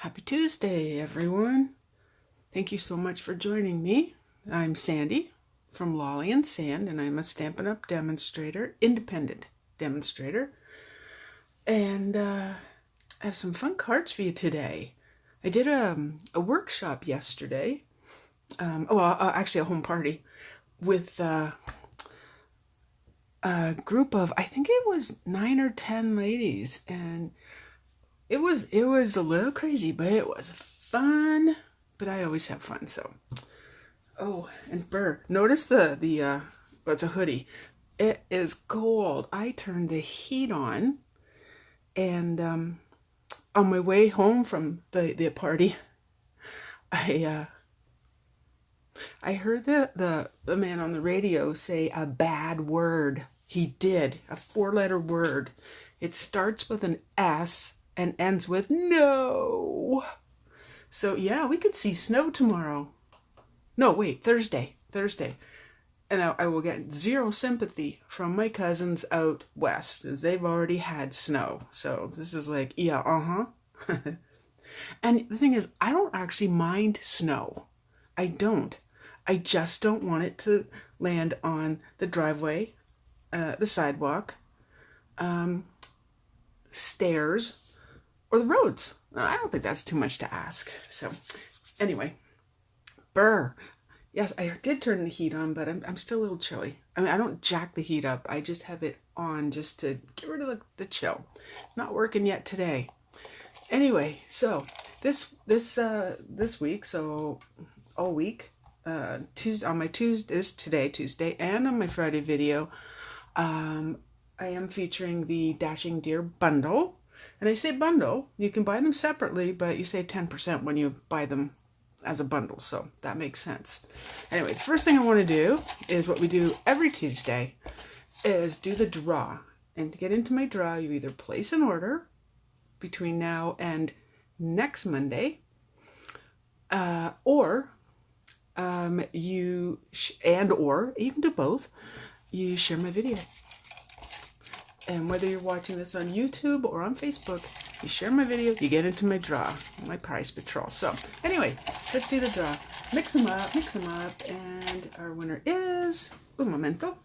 Happy Tuesday, everyone. Thank you so much for joining me. I'm Sandy from Lolly and Sand, and I'm a Stampin' Up! Demonstrator, independent demonstrator. And I have some fun cards for you today. I did a workshop yesterday, actually a home party, with a group of, I think it was 9 or 10 ladies, and it was a little crazy, but it was fun. But I always have fun, so. Oh, and Burr, notice it's a hoodie. It is cold. I turned the heat on, and on my way home from the party, I heard the man on the radio say a bad word. He did, a 4-letter word. It starts with an S and ends with no. So yeah, we could see snow tomorrow. No, wait, Thursday. And I will get zero sympathy from my cousins out west, as they've already had snow. So this is like, yeah, And the thing is, I don't actually mind snow. I don't. I just don't want it to land on the driveway, the sidewalk, stairs, or the roads. I don't think that's too much to ask. So anyway, Burr. Yes, I did turn the heat on, but I'm still a little chilly. I mean, I don't jack the heat up. I just have it on just to get rid of the chill. Not working yet today. Anyway, so this week, so all week, Tuesday, on my Tuesday, and on my Friday video, I am featuring the Dashing Deer bundle. And I say bundle, you can buy them separately, but you save 10% when you buy them as a bundle, so that makes sense. Anyway, the first thing I want to do is what we do every Tuesday, is do the draw. And to get into my draw, you either place an order between now and next Monday, or you can do both, you share my video. And whether you're watching this on YouTube or on Facebook, you share my video, you get into my draw, my prize patrol. So anyway, let's do the draw. Mix them up, and our winner is, un momento,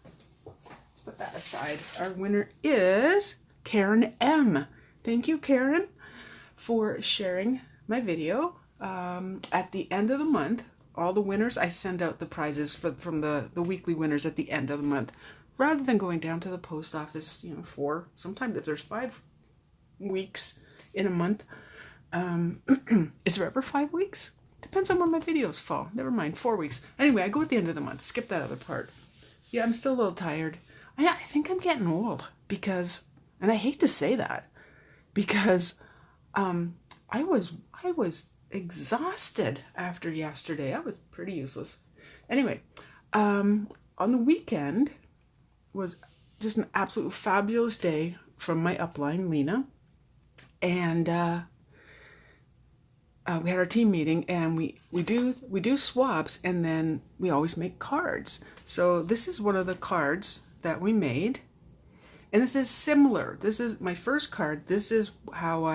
let's put that aside. Our winner is Karen M. Thank you, Karen, for sharing my video. At the end of the month, all the winners, I send out the prizes from the weekly winners at the end of the month, rather than going down to the post office, sometimes if there's 5 weeks in a month. Is there ever 5 weeks? Depends on when my videos fall. Never mind, 4 weeks. Anyway, I go at the end of the month. Skip that other part. Yeah, I'm still a little tired. I think I'm getting old because, and I hate to say that, because I was exhausted after yesterday. I was pretty useless. Anyway, on the weekend was just an absolute fabulous day from my upline, Lena. And we had our team meeting, and we do swaps, and then we always make cards. So this is one of the cards that we made, and this is similar. This is my first card. This is how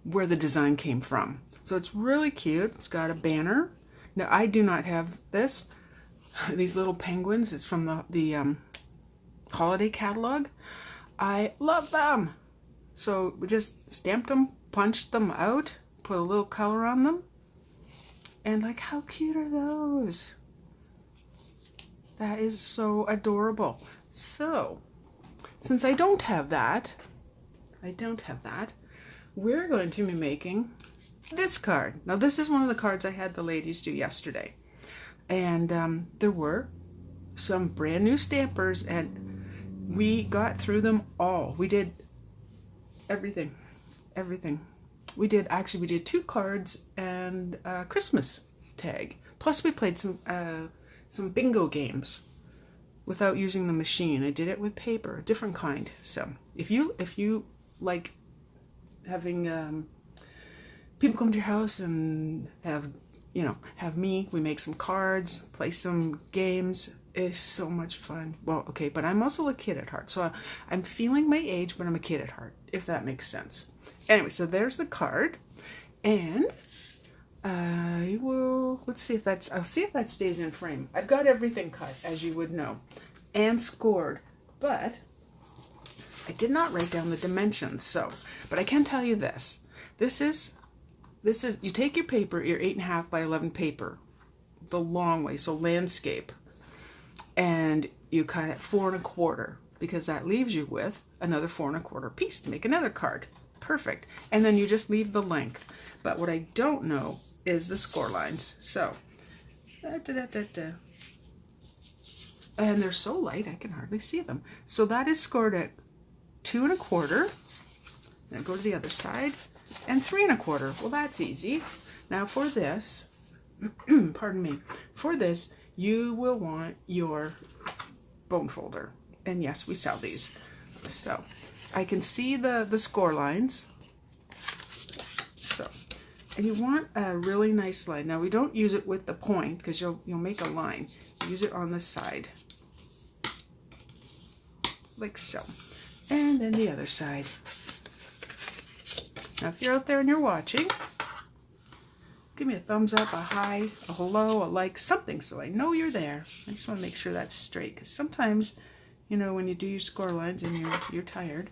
where the design came from. So it's really cute. It's got a banner. Now I do not have this. These little penguins. It's from the holiday catalog. I love them. So we just stamped them, punched them out, put a little color on them, and like, how cute are those? That is so adorable. So since I don't have that, we're going to be making this card. Now this is one of the cards I had the ladies do yesterday. And there were some brand new stampers, and we got through them all. We did everything. We did 2 cards and a Christmas tag. Plus we played some bingo games without using the machine. I did it with paper, a different kind. So if you like having people come to your house and have me, we make some cards, play some games. It's so much fun. Well, okay, but I'm also a kid at heart. So I'm feeling my age, but I'm a kid at heart, if that makes sense. Anyway, so there's the card. And I will, let's see if that's, I'll see if that stays in frame. I've got everything cut, as you would know, and scored, but I did not write down the dimensions, so, but I can tell you this. This is, you take your paper, your 8.5 by 11 paper, the long way, so landscape, and you cut at 4 1/4, because that leaves you with another 4 1/4 piece to make another card. Perfect. And then you just leave the length. But what I don't know is the score lines. So, and they're so light I can hardly see them. So that is scored at 2 1/4. Then go to the other side, and 3 1/4. Well, that's easy. Now for this, pardon me, for this you will want your bone folder. And yes, we sell these. So I can see the score lines. So, and you want a really nice line. Now we don't use it with the point because you'll make a line. Use it on the side, like so. And then the other side. Now if you're out there and you're watching, give me a thumbs up, a hi, a hello, a like, something so I know you're there. I just want to make sure that's straight, because sometimes, you know, when you do your score lines and you're tired.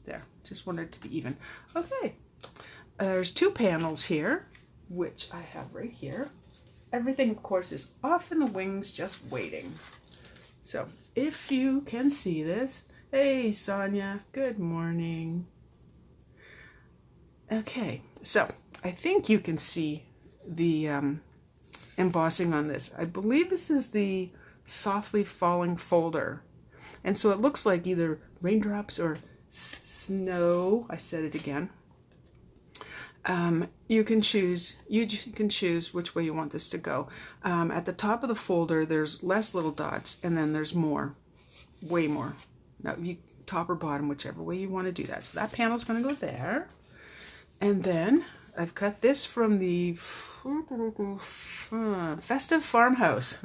There, just wanted it to be even. Okay, there's 2 panels here, which I have right here. Everything, of course, is off in the wings, just waiting. So if you can see this, hey Sonia, good morning. Okay, so I think you can see the embossing on this. I believe this is the softly falling folder. And so it looks like either raindrops or snow. I said it again. You can choose which way you want this to go. At the top of the folder, there's less little dots, and then there's more, way more. Now, you top or bottom, whichever way you want to do that. So that panel's going to go there. And then I've cut this from the Festive Farmhouse.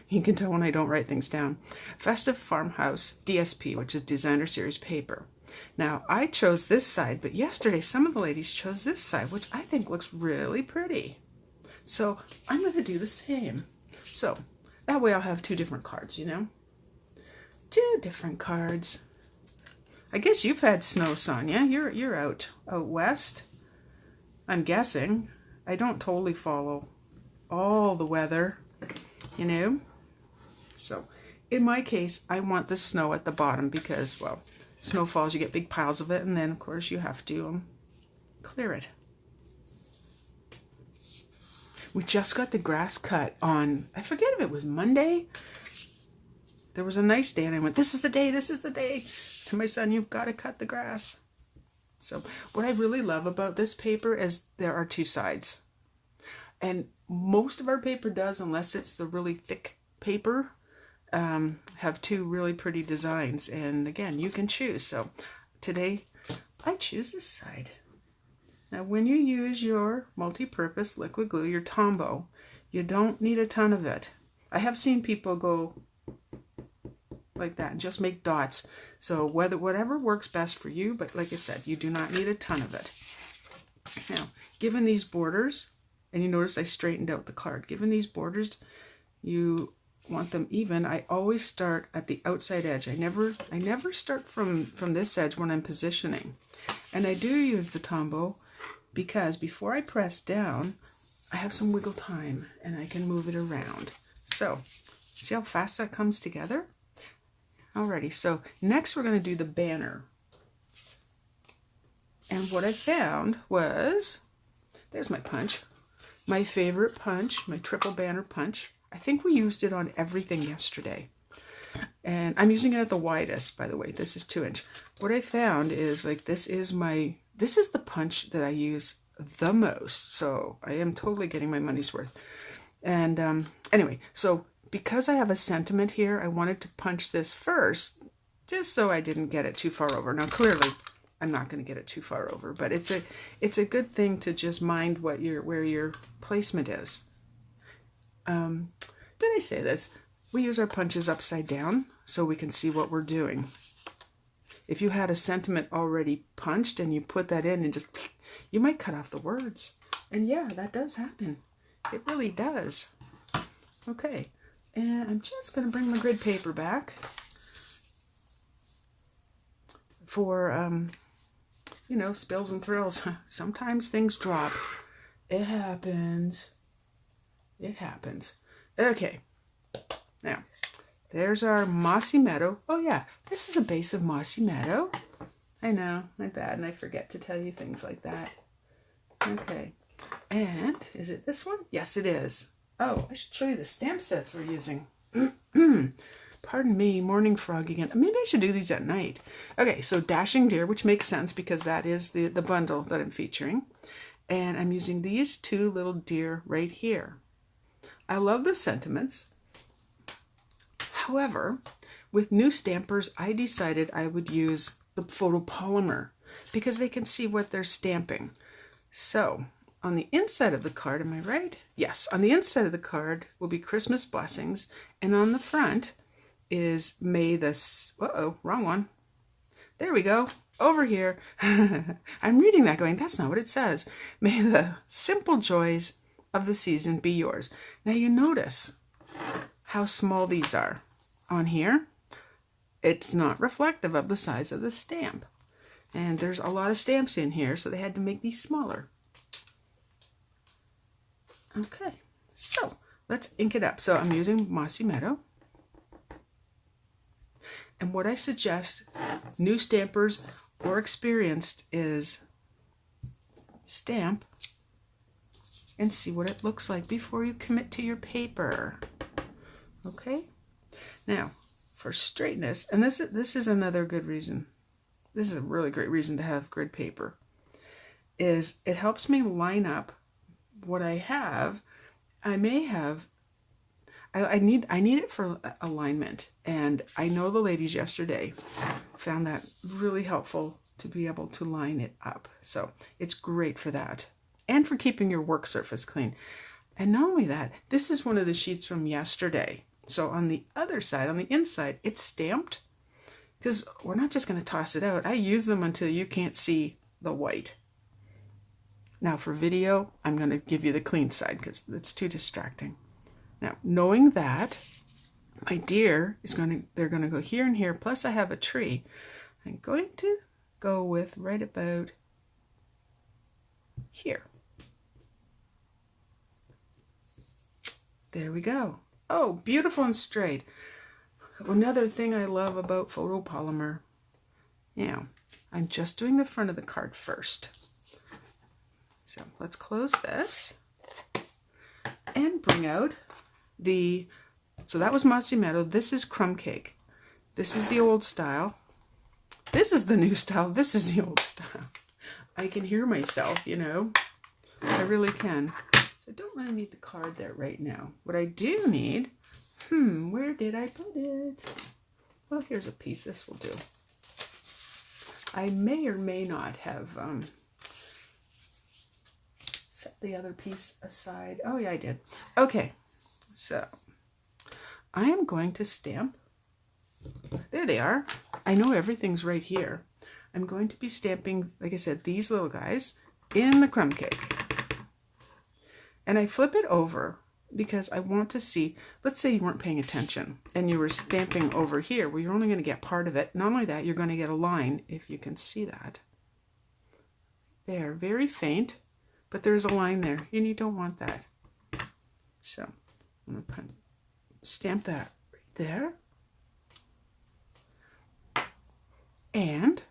You can tell when I don't write things down. Festive Farmhouse DSP, which is Designer Series paper. Now, I chose this side, but yesterday some of the ladies chose this side, which I think looks really pretty. So I'm going to do the same. So that way I'll have 2 different cards, you know? 2 different cards. I guess you've had snow, Sonia. You're out west, I'm guessing. I don't totally follow all the weather, you know? So in my case, I want the snow at the bottom because, well, snow falls, you get big piles of it, and then of course you have to clear it. We just got the grass cut on, I forget if it was Monday. There was a nice day and I went, this is the day, this is the day. To my son, you've got to cut the grass. So what I really love about this paper is there are 2 sides. And most of our paper does, unless it's the really thick paper, have 2 really pretty designs. And again, you can choose. So today I choose this side. Now when you use your multi-purpose liquid glue, your Tombow, you don't need a ton of it. I have seen people go like that and just make dots. So whatever works best for you, but like I said, you do not need a ton of it. Now, given these borders, and you notice I straightened out the card, given these borders, you want them even. I always start at the outside edge. I never start from this edge when I'm positioning. And I do use the Tombow because before I press down, I have some wiggle time and I can move it around. So, see how fast that comes together? Alrighty, so next we're going to do the banner. And what I found was, there's my punch, my favorite punch, my triple banner punch. I think we used it on everything yesterday. And I'm using it at the widest, by the way. This is 2-inch. What I found is, like, this is the punch that I use the most. So I am totally getting my money's worth. And anyway, so because I have a sentiment here, I wanted to punch this first, just so I didn't get it too far over. Now, clearly, I'm not going to get it too far over, but it's a good thing to just mind where your placement is. Did I say this? We use our punches upside down so we can see what we're doing. if you had a sentiment already punched and you put that in and just, you might cut off the words. And yeah, that does happen. It really does. Okay, and I'm just going to bring my grid paper back for, you know, spills and thrills. Sometimes things drop. It happens. It happens. Okay, now, there's our Mossy Meadow. Oh yeah, this is a base of Mossy Meadow. I know, my bad, and I forget to tell you things like that. Okay, and is it this one? Yes, it is. Oh, I should show you the stamp sets we're using. Pardon me, morning frog again. Maybe I should do these at night. Okay, so Dashing Deer, which makes sense because that is the bundle that I'm featuring. And I'm using these two little deer right here. I love the sentiments. However, with new stampers, I decided I would use the photopolymer because they can see what they're stamping. So on the inside of the card, am I right? Yes, on the inside of the card will be Christmas blessings, and on the front is May the, uh-oh, wrong one. There we go, over here. I'm reading that going, that's not what it says. May the simple joys of the season be yours. Now you notice how small these are. On here, it's not reflective of the size of the stamp. And there's a lot of stamps in here, so they had to make these smaller. Okay, so let's ink it up. So I'm using Mossy Meadow. And what I suggest new stampers or experienced is stamp and see what it looks like before you commit to your paper. Okay? Now, for straightness, and this is another good reason. This is a really great reason to have grid paper. Is it helps me line up what I have. I may have, I need it for alignment, and I know the ladies yesterday found that really helpful to be able to line it up. So it's great for that and for keeping your work surface clean. And not only that, this is one of the sheets from yesterday. So on the other side, on the inside, it's stamped because we're not just going to toss it out. I use them until you can't see the white. Now for video, I'm going to give you the clean side because it's too distracting. Now, knowing that my deer is they're going to go here and here, plus I have a tree, I'm going to go with right about here. There we go. Oh, beautiful and straight. Another thing I love about photopolymer. Now, I'm just doing the front of the card first. So let's close this and bring out the, so that was Mossy Meadow. This is Crumb Cake. This is the old style. This is the new style. This is the old style. I can hear myself, you know. I really can. So I don't really need the card there right now. What I do need, where did I put it? Well, here's a piece. This will do. I may or may not have set the other piece aside. Oh yeah, I did. Okay, so I am going to stamp. There they are. I know everything's right here. I'm going to be stamping, like I said, these little guys in the crumb cake. And I flip it over because I want to see, let's say you weren't paying attention and you were stamping over here. Well, you're only going to get part of it. Not only that, you're going to get a line, if you can see that. There, very faint, but there's a line there and you don't want that. So I'm going to stamp that right there. And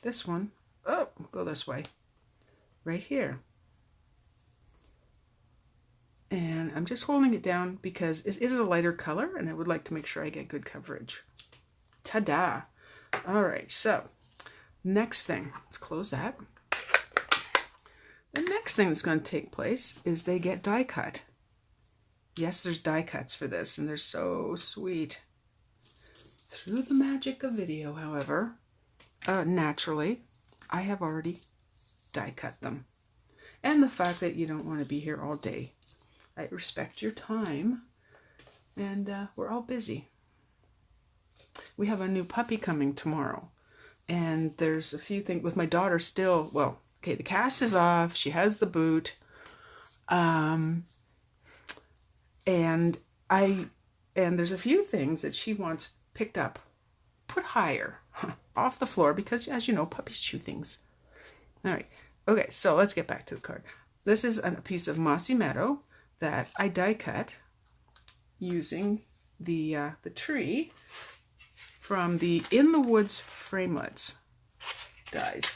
this one, oh, go this way, right here. And I'm just holding it down because it is a lighter color and I would like to make sure I get good coverage. Ta-da! All right, so next thing, let's close that. The next thing that's going to take place is they get die cut. Yes, there's die cuts for this and they're so sweet. Through the magic of video, however, naturally, I have already die cut them. And the fact that you don't want to be here all day. I respect your time, and we're all busy. we have a new puppy coming tomorrow. And there's a few things with my daughter still. Well, okay, the cast is off. She has the boot. And there's a few things that she wants picked up, put higher off the floor because, as you know, puppies chew things. All right. Okay, so let's get back to the card. This is a piece of Mossy Meadow that I die cut using the tree from the In the Woods Framelits dies.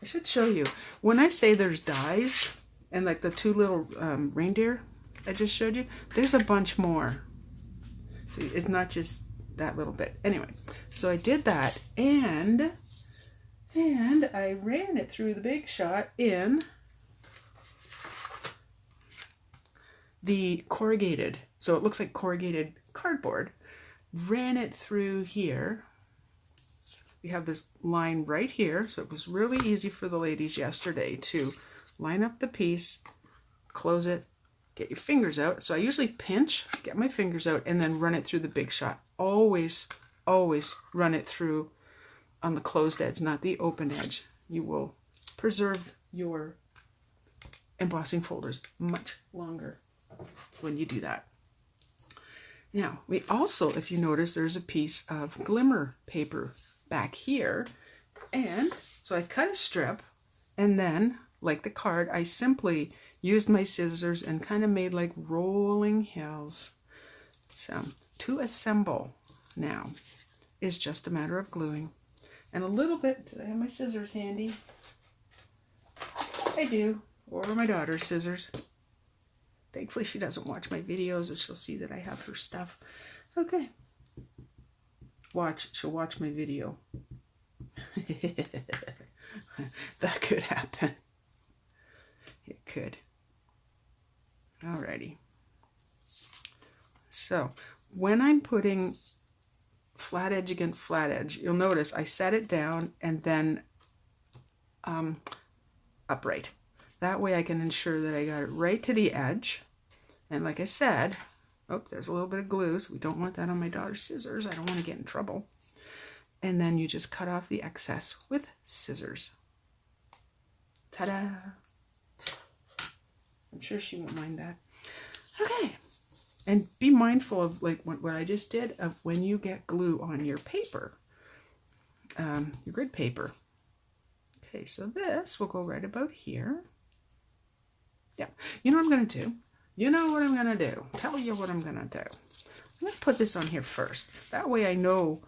I should show you. When I say there's dies, and like the two little reindeer I just showed you, there's a bunch more. So it's not just that little bit. Anyway, so I did that, and I ran it through the Big Shot in the corrugated. So it looks like corrugated cardboard. Ran it through here. We have this line right here, so it was really easy for the ladies yesterday to line up the piece, close it, get your fingers out. So I usually pinch, get my fingers out, and then run it through the Big Shot. Always, always run it through on the closed edge, not the open edge. You will preserve your embossing folders much longer when you do that. Now, we also, if you notice, there's a piece of glimmer paper back here. And so I cut a strip, and then, like the card, I simply used my scissors and kind of made like rolling hills. So to assemble now is just a matter of gluing. And a little bit, did I have my scissors handy? I do, or my daughter's scissors. Thankfully, she doesn't watch my videos, and she'll see that I have her stuff. Okay. She'll watch my video. That could happen. It could. Alrighty. So, when I'm putting flat edge against flat edge, you'll notice I set it down and then upright. That way I can ensure that I got it right to the edge. And like I said, oh, there's a little bit of glue, so we don't want that on my daughter's scissors. I don't want to get in trouble. And then you just cut off the excess with scissors. Ta-da! I'm sure she won't mind that. Okay. And be mindful of like what I just did, of when you get glue on your paper, your grid paper. Okay, so this will go right about here. Yeah, you know what I'm going to do? You know what I'm going to do? Tell you what I'm going to do. I'm going to put this on here first. That way I know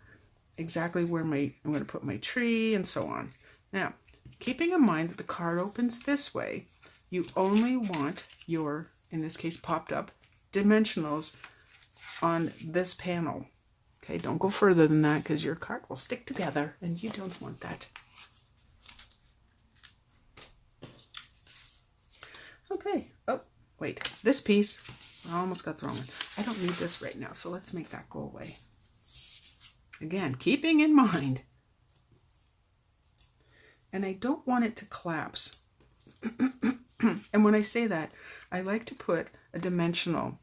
exactly where I'm going to put my tree and so on. Now, keeping in mind that the card opens this way, you only want your, in this case, popped up dimensionals on this panel. Okay, don't go further than that because your card will stick together and you don't want that. Okay, oh, wait, this piece, I almost got the wrong one. I don't need this right now, so let's make that go away. Again, keeping in mind, and I don't want it to collapse. And when I say that, I like to put a dimensional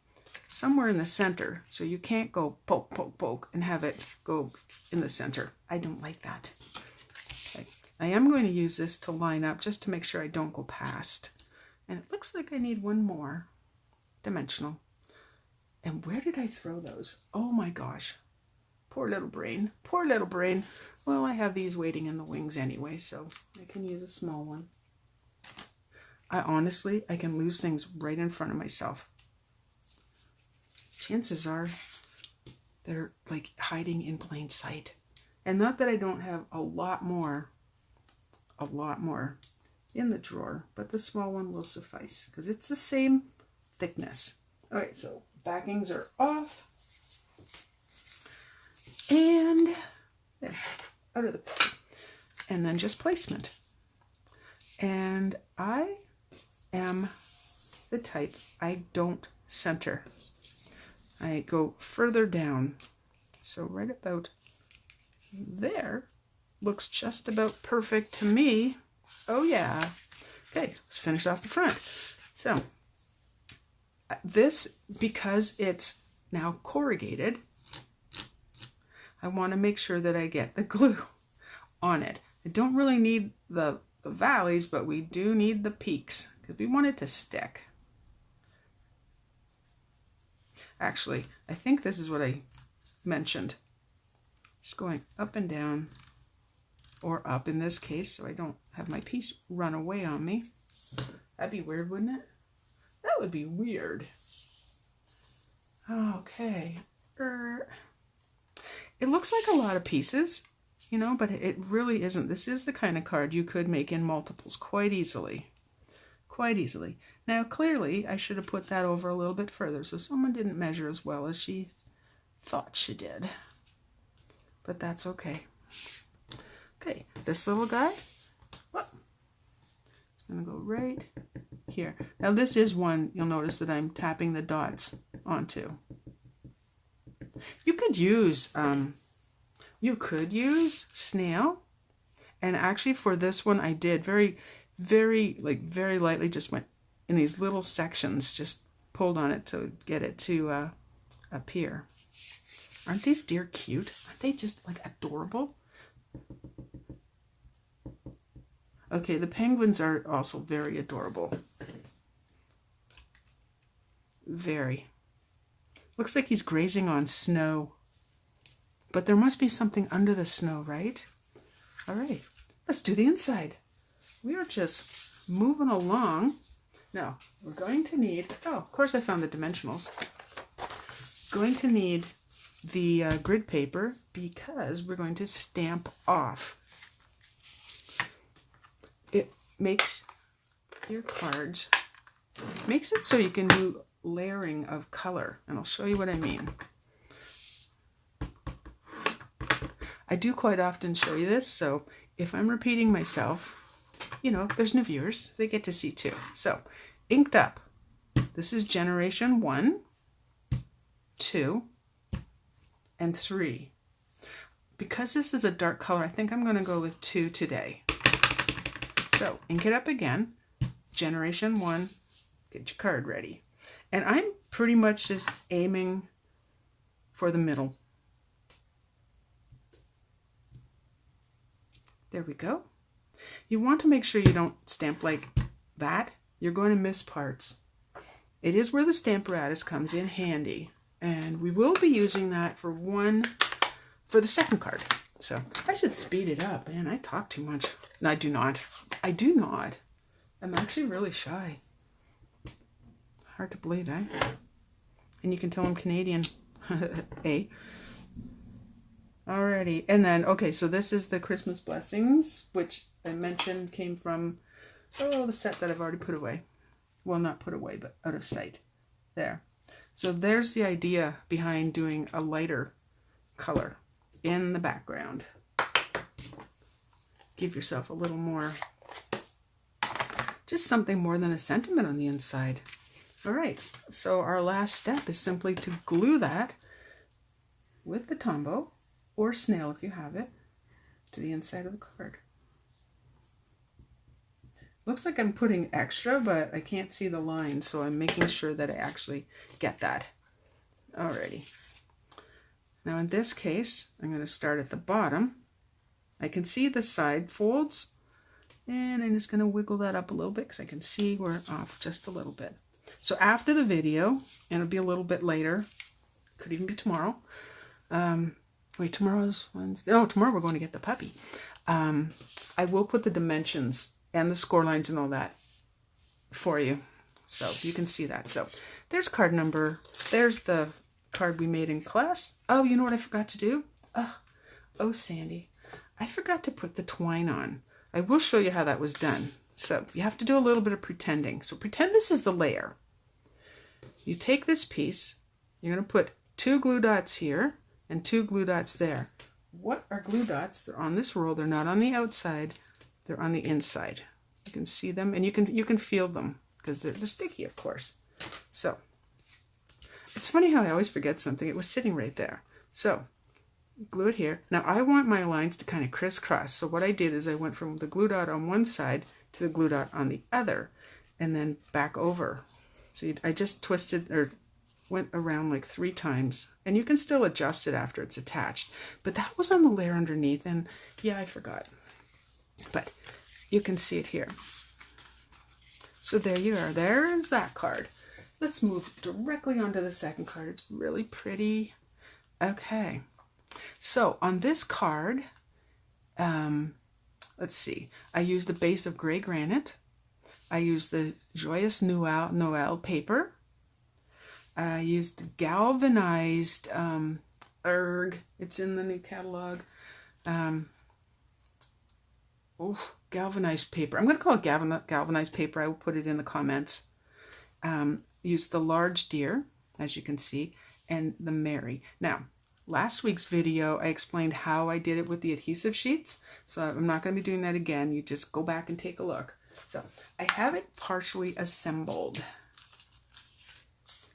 somewhere in the center, so you can't go poke, poke, poke, and have it go in the center. I don't like that. Okay. I am going to use this to line up just to make sure I don't go past. And it looks like I need one more dimensional. And where did I throw those? Oh my gosh. Poor little brain. Poor little brain. Well, I have these waiting in the wings anyway, so I can use a small one. I can lose things right in front of myself. Chances are they're like hiding in plain sight. And not that I don't have a lot more in the drawer, but the small one will suffice because it's the same thickness. All right, so backings are off. And there, out of the picture. And then just placement. And I am the type, I don't center. I go further down. So right about there looks just about perfect to me. Oh yeah. Okay, let's finish off the front. So this, because it's now corrugated, I want to make sure that I get the glue on it. I don't really need the valleys, but we do need the peaks because we want it to stick. Actually, I think this is what I mentioned. Just going up and down, or up in this case, so I don't have my piece run away on me. That'd be weird, wouldn't it? That would be weird. Okay. It looks like a lot of pieces, you know, but it really isn't. This is the kind of card you could make in multiples quite easily. Quite easily. Now, clearly, I should have put that over a little bit further, so someone didn't measure as well as she thought she did. But that's okay. Okay, this little guy, it's going to go right here. Now, this is one you'll notice that I'm tapping the dots onto. You could use snail, and actually for this one I did very lightly, just went in these little sections, just pulled on it to get it to appear. Aren't these deer cute? Aren't they just like adorable? Okay, the penguins are also very adorable. Very. Looks like he's grazing on snow. But there must be something under the snow, right? All right, let's do the inside. We are just moving along. Now, we're going to need, oh, of course I found the dimensionals. Going to need the grid paper because we're going to stamp off. It makes your cards, makes it so you can do layering of color, and I'll show you what I mean. I do quite often show you this, so if I'm repeating myself, you know, there's new viewers, they get to see too. So, inked up. This is generation 1, 2, and 3. Because this is a dark color, I think I'm going to go with 2 today. So, ink it up again. Generation 1, get your card ready. And I'm pretty much just aiming for the middle. There we go. You want to make sure you don't stamp like that. You're going to miss parts. It is where the Stamparatus comes in handy. And we will be using that for the second card. So I should speed it up. Man, I talk too much. No, I do not. I do not. I'm actually really shy. Hard to believe, eh? And you can tell I'm Canadian. Eh? Alrighty, and then, okay, so this is the Christmas Blessings, which I mentioned came from, the set that I've already put away. Well, not put away, but out of sight. There. So there's the idea behind doing a lighter color in the background. Give yourself a little more, just something more than a sentiment on the inside. Alright, so our last step is simply to glue that with the Tombow, or snail if you have it, to the inside of the card. Looks like I'm putting extra, but I can't see the line, so I'm making sure that I actually get that. Alrighty. Now in this case, I'm going to start at the bottom. I can see the side folds, and I'm just going to wiggle that up a little bit because I can see we're off just a little bit. So after the video, and it'll be a little bit later, could even be tomorrow, wait, tomorrow's Wednesday. Oh, tomorrow we're going to get the puppy. I will put the dimensions and the score lines and all that for you, so you can see that. So there's card number. There's the card we made in class. Oh, you know what I forgot to do? Oh, Sandy, I forgot to put the twine on. I will show you how that was done. So you have to do a little bit of pretending. So pretend this is the layer. You take this piece. You're going to put 2 glue dots here and 2 glue dots there. What are glue dots? They're on this roll. They're not on the outside. They're on the inside. You can see them, and you can feel them because they're sticky, of course. So it's funny how I always forget something. It was sitting right there. So glue it here. Now I want my lines to kind of crisscross. So what I did is I went from the glue dot on one side to the glue dot on the other, and then back over. So I just twisted or went around like 3 times, and you can still adjust it after it's attached. But that was on the layer underneath, and yeah, I forgot. But you can see it here. So there you are. There's that card. Let's move directly onto the second card. It's really pretty. Okay. So on this card, let's see. I used a base of gray granite. I used the Joyous Noel paper. I used the galvanized erg. It's in the new catalog. Galvanized paper. I'm going to call it galvanized paper. I will put it in the comments. Used the large deer, as you can see, and the Mary. Now, last week's video, I explained how I did it with the adhesive sheets. So I'm not going to be doing that again. You just go back and take a look. So I have it partially assembled,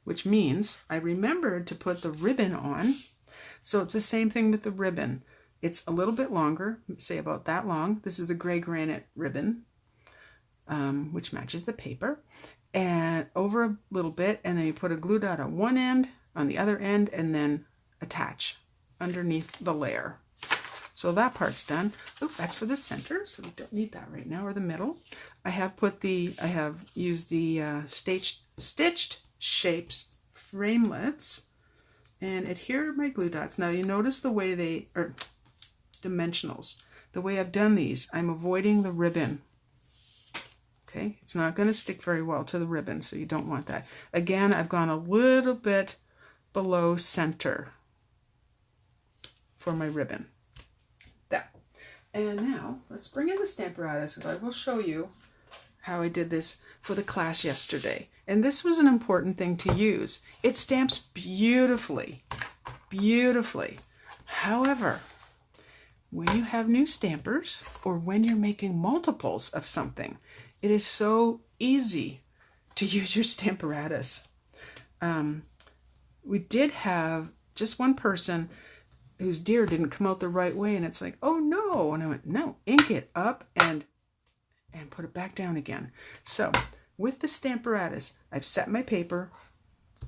which means I remembered to put the ribbon on. So it's the same thing with the ribbon. It's a little bit longer, say about that long. This is the gray granite ribbon, which matches the paper. And over a little bit, and then you put a glue dot on one end, on the other end, and then attach underneath the layer. So that part's done. Oh, that's for the center, so we don't need that right now, or the middle. I have used the stitched shapes framelets and adhere my glue dots. Now you notice the way they are dimensionals. The way I've done these, I'm avoiding the ribbon. Okay, it's not going to stick very well to the ribbon, so you don't want that. Again, I've gone a little bit below center for my ribbon. There. And now, let's bring in the Stamparatus, because I will show you how I did this for the class yesterday. And this was an important thing to use. It stamps beautifully, beautifully. However, when you have new stampers, or when you're making multiples of something, it is so easy to use your Stamparatus. We did have just one person whose deer didn't come out the right way, and it's like, oh no. And I went, no, ink it up and put it back down again. So with the Stamparatus, I've set my paper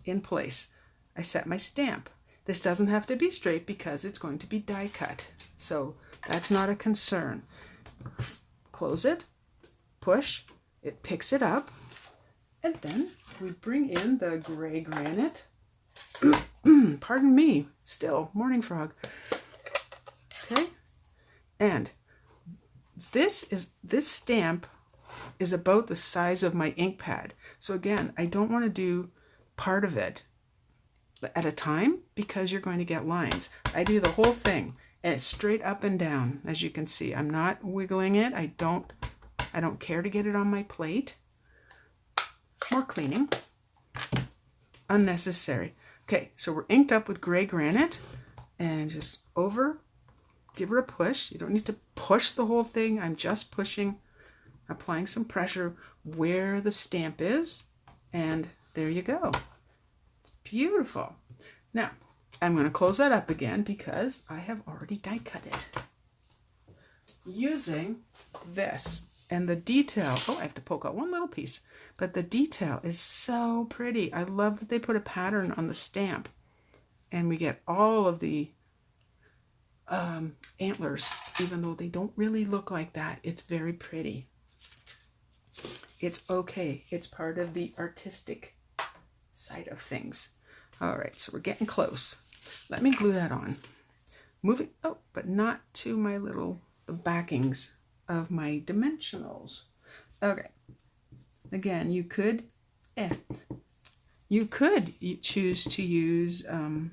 in place. I set my stamp. This doesn't have to be straight because it's going to be die cut. So that's not a concern. Close it, push, it picks it up, and then we bring in the gray granite. Pardon me, still, morning frog. Okay, and this stamp is about the size of my ink pad. So again, I don't want to do part of it at a time because you're going to get lines. I do the whole thing, and it's straight up and down, as you can see. I'm not wiggling it. I don't care to get it on my plate. More cleaning. Unnecessary. Okay, so we're inked up with gray granite, and just give her a push. You don't need to push the whole thing. I'm just pushing, applying some pressure where the stamp is, and there you go. It's beautiful. Now, I'm going to close that up again because I have already die cut it. Using this. And the detail, I have to poke out one little piece, but the detail is so pretty. I love that they put a pattern on the stamp, and we get all of the antlers, even though they don't really look like that. It's very pretty. It's okay. It's part of the artistic side of things. All right, so we're getting close. Let me glue that on. Moving, but not to my the backings of my dimensionals. Okay. Again, you could choose to use a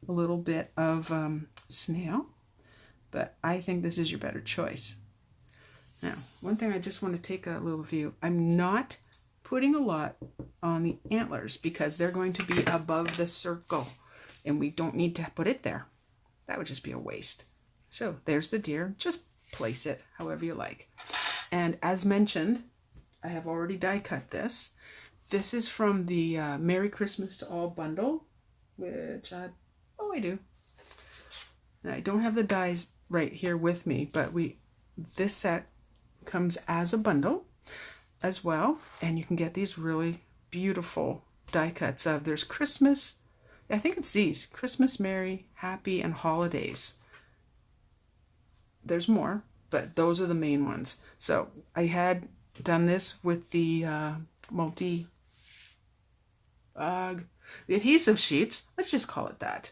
little bit of snail, but I think this is your better choice. Now, one thing I just want to take a little view. I'm not putting a lot on the antlers because they're going to be above the circle, and we don't need to put it there. That would just be a waste. So there's the deer. Just place it however you like. And as mentioned, I have already die cut this. This is from the Merry Christmas to All bundle, which I do. Now, I don't have the dies right here with me, but this set comes as a bundle as well, and you can get these really beautiful die cuts of. There's Christmas, I think it's these, Christmas, Merry, Happy, and Holidays. There's more, but those are the main ones. So I had done this with the the adhesive sheets. Let's just call it that.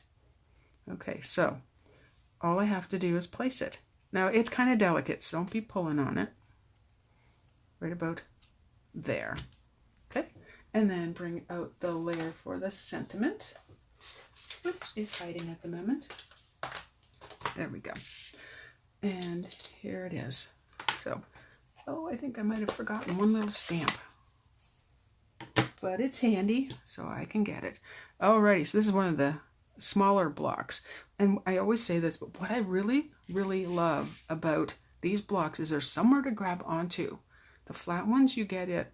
Okay, so all I have to do is place it. Now it's kind of delicate, so don't be pulling on it. Right about there. Okay, and then bring out the layer for the sentiment, which is hiding at the moment. There we go. And here it is. So, oh, I think I might have forgotten one little stamp. But it's handy, so I can get it. Alrighty, so this is one of the smaller blocks. And I always say this, but what I really, really love about these blocks is there's somewhere to grab onto. The flat ones you get at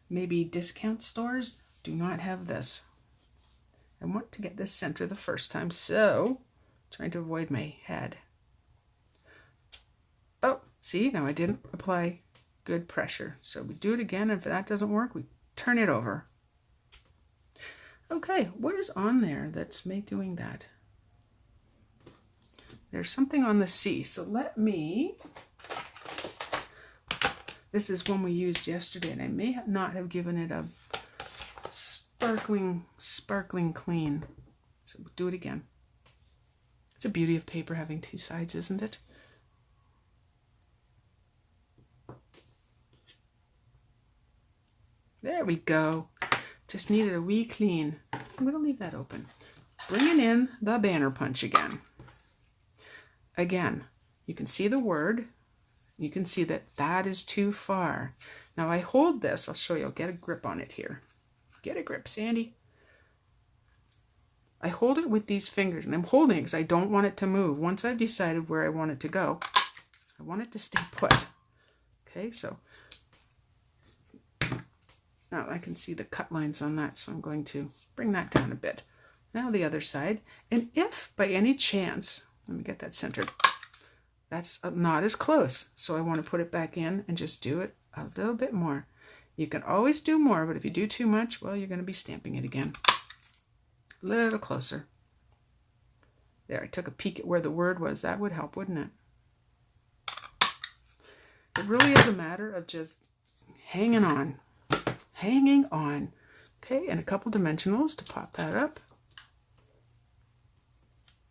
maybe discount stores do not have this. I want to get this center the first time, so trying to avoid my head. Oh, see, now I didn't apply good pressure. So we do it again, and if that doesn't work, we turn it over. Okay, what is on there that's doing that? There's something on the C, so let me... This is one we used yesterday, and I may not have given it a sparkling clean. So we'll do it again. It's a beauty of paper having two sides, isn't it? There we go. Just needed a wee clean. I'm going to leave that open. Bringing in the banner punch again. Again, you can see the word. You can see that that is too far. Now I hold this. I'll show you. I'll get a grip on it here. Get a grip, Sandy. I hold it with these fingers, and I'm holding it because I don't want it to move. Once I've decided where I want it to go, I want it to stay put. Okay, so now I can see the cut lines on that, so I'm going to bring that down a bit. Now the other side, and if by any chance, let me get that centered, that's not as close, so I want to put it back in and just do it a little bit more. You can always do more, but if you do too much, well, you're going to be stamping it again. A little closer. There, I took a peek at where the word was. That would help, wouldn't it? It really is a matter of just hanging on. Hanging on. Okay, and a couple dimensionals to pop that up.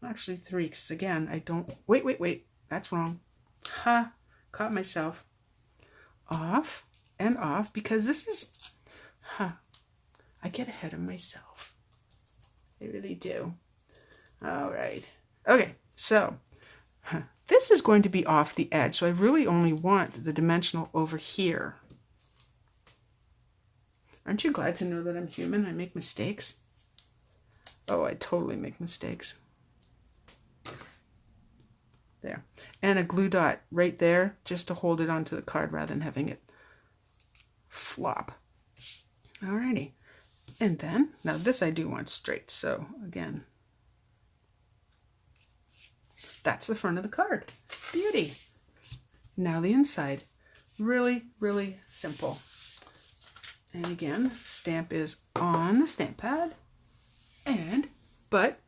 Actually 3, because again, I don't... Wait. That's wrong. Ha! Caught myself. Off and off, because this is... I get ahead of myself. I really do. All right. Okay, so this is going to be off the edge, so I really only want the dimensional over here. Aren't you glad to know that I'm human? I make mistakes. Oh, I totally make mistakes. There. And a glue dot right there just to hold it onto the card rather than having it flop. Alrighty. And then, now this I do want straight, so again, that's the front of the card. Beauty. Now the inside. Really, really simple. And again, stamp is on the stamp pad. But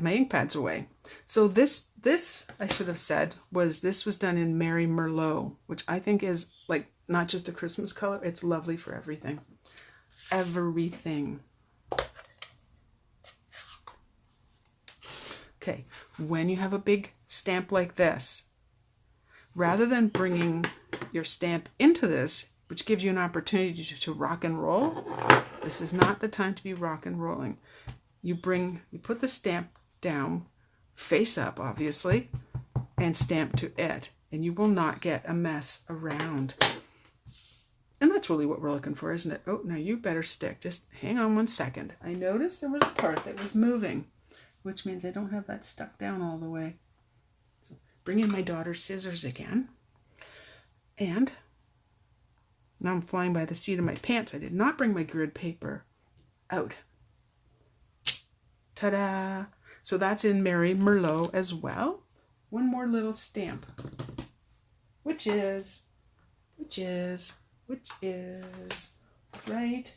my ink pad's away. So this I should have said this was done in Merry Merlot, which I think is like not just a Christmas color, it's lovely for everything. Everything. Okay, when you have a big stamp like this, rather than bringing your stamp into this, which gives you an opportunity to rock and roll, this is not the time to be rock and rolling. You put the stamp down, face up, obviously, and stamp to it, and you will not get a mess around. And that's really what we're looking for, isn't it? Oh, now you better stick. Just hang on 1 second. I noticed there was a part that was moving, which means I don't have that stuck down all the way. So bring in my daughter's scissors again. And now I'm flying by the seat of my pants. I did not bring my grid paper out. Ta-da! So that's in Merry Merlot as well. One more little stamp, which is which is right.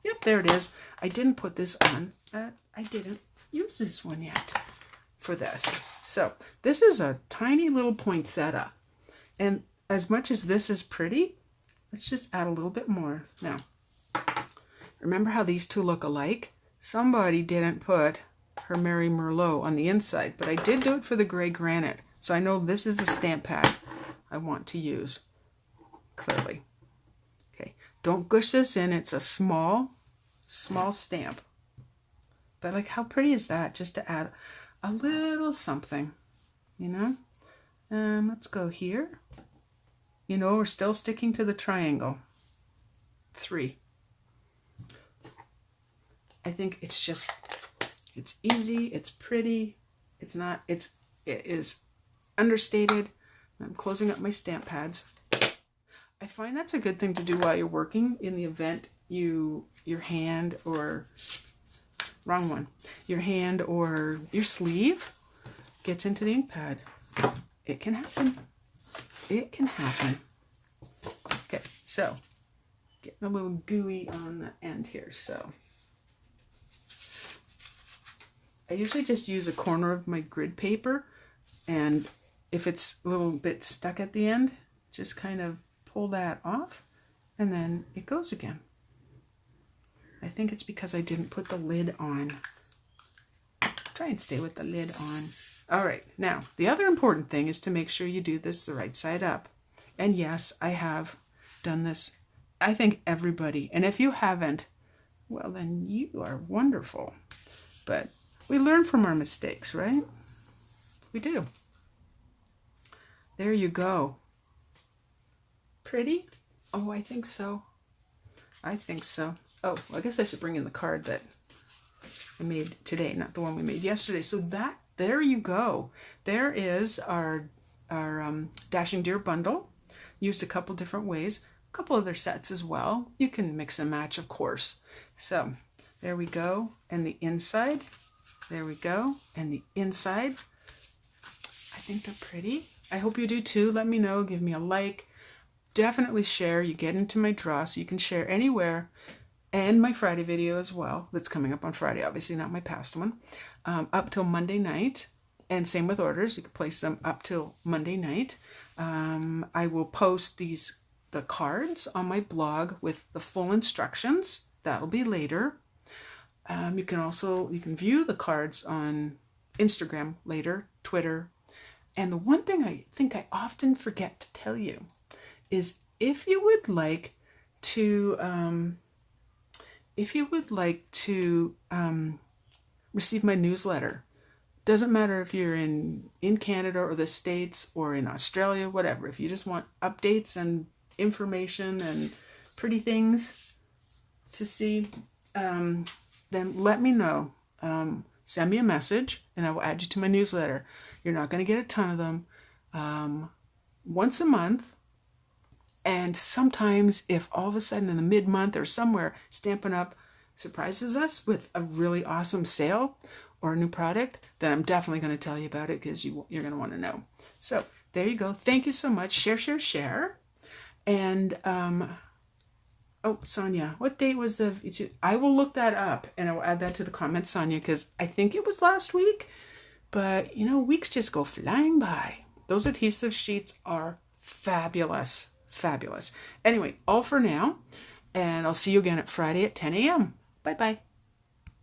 Yep, there it is. I didn't put this on. I didn't use this one yet for this. So this is a tiny little poinsettia. And as much as this is pretty, let's just add a little bit more. Now, remember how these two look alike? Somebody didn't put her Mary Merlot on the inside, but I did do it for the gray granite. So I know this is the stamp pad I want to use, clearly. Okay, don't gush this in. It's a small stamp. But like, how pretty is that? Just to add a little something, you know? And let's go here. You know, we're still sticking to the triangle. 3. I think it's just, it's easy, it's pretty, it is understated. I'm closing up my stamp pads. I find that's a good thing to do while you're working in the event your hand or, wrong one, your hand or your sleeve gets into the ink pad. It can happen. It can happen. Okay, so getting a little gooey on the end here. So I usually just use a corner of my grid paper, and if it's a little bit stuck at the end, just kind of pull that off and then it goes again. I think it's because I didn't put the lid on. Try and stay with the lid on. All right, now the other important thing is to make sure you do this the right side up. And yes, I have done this. I think everybody, and if you haven't, well then you are wonderful. But we learn from our mistakes, right? We do. There you go. Pretty? Oh, I think so. I think so. Oh, well, I guess I should bring in the card that I made today, not the one we made yesterday. So that, there you go. There is our Dashing Deer bundle. Used a couple different ways. A couple other sets as well. You can mix and match, of course. So there we go. And the inside. There we go. And the inside. I think they're pretty. I hope you do too. Let me know. Give me a like. Definitely share. You get into my draw, so you can share anywhere. And my Friday video as well. That's coming up on Friday, obviously not my past one. Up till Monday night. And same with orders. You can place them up till Monday night. I will post the cards on my blog with the full instructions. That'll be later. You can view the cards on Instagram later, Twitter. And the one thing I think I often forget to tell you is if you would like to receive my newsletter, doesn't matter if you're in Canada or the States or in Australia, whatever. If you just want updates and information and pretty things to see, then let me know. Send me a message and I will add you to my newsletter. You're not going to get a ton of them. Once a month. And sometimes if all of a sudden in the mid-month or somewhere, Stampin' Up! Surprises us with a really awesome sale or a new product, then I'm definitely going to tell you about it because you're going to want to know. So there you go. Thank you so much. Share, share, share. And, oh, Sonia, what date was I will look that up and I will add that to the comments, Sonia, because I think it was last week. But, you know, weeks just go flying by. Those adhesive sheets are fabulous. Fabulous. Anyway, all for now. And I'll see you again at Friday at 10 a.m. Bye-bye.